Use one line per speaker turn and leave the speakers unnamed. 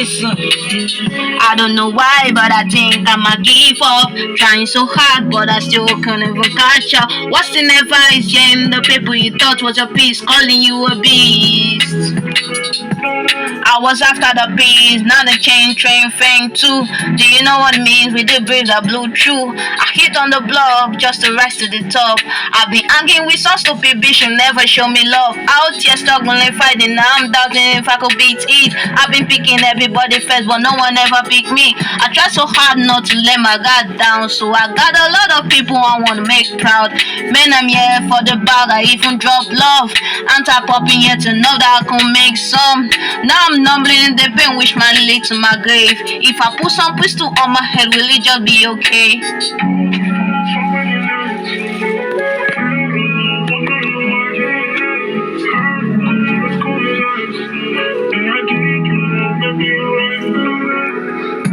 listen. I don't know why, but I think I'ma give up. Trying so hard, but I still can't even catch up. What's in advice, Jane? The people you thought was a piece, calling you a beast. I was after the bees, now the chain train thing too. Do you know what it means? With the breeze I blew through. I hit on the block just to rise to the top. I've been hanging with some stupid bitch who never show me love. Out here struggling, fighting, now I'm doubting if I could beat it. I've been picking everybody first, but no one ever picked me. I try so hard not to let my guard down, so I got a lot of people I want to make proud. Man, I'm here for the bag, I even drop love. Anti-popping here to know that I can make some. Now I'm numbling in the pain, which might lead to my grave. If I put some pistol on my head, will it just be okay?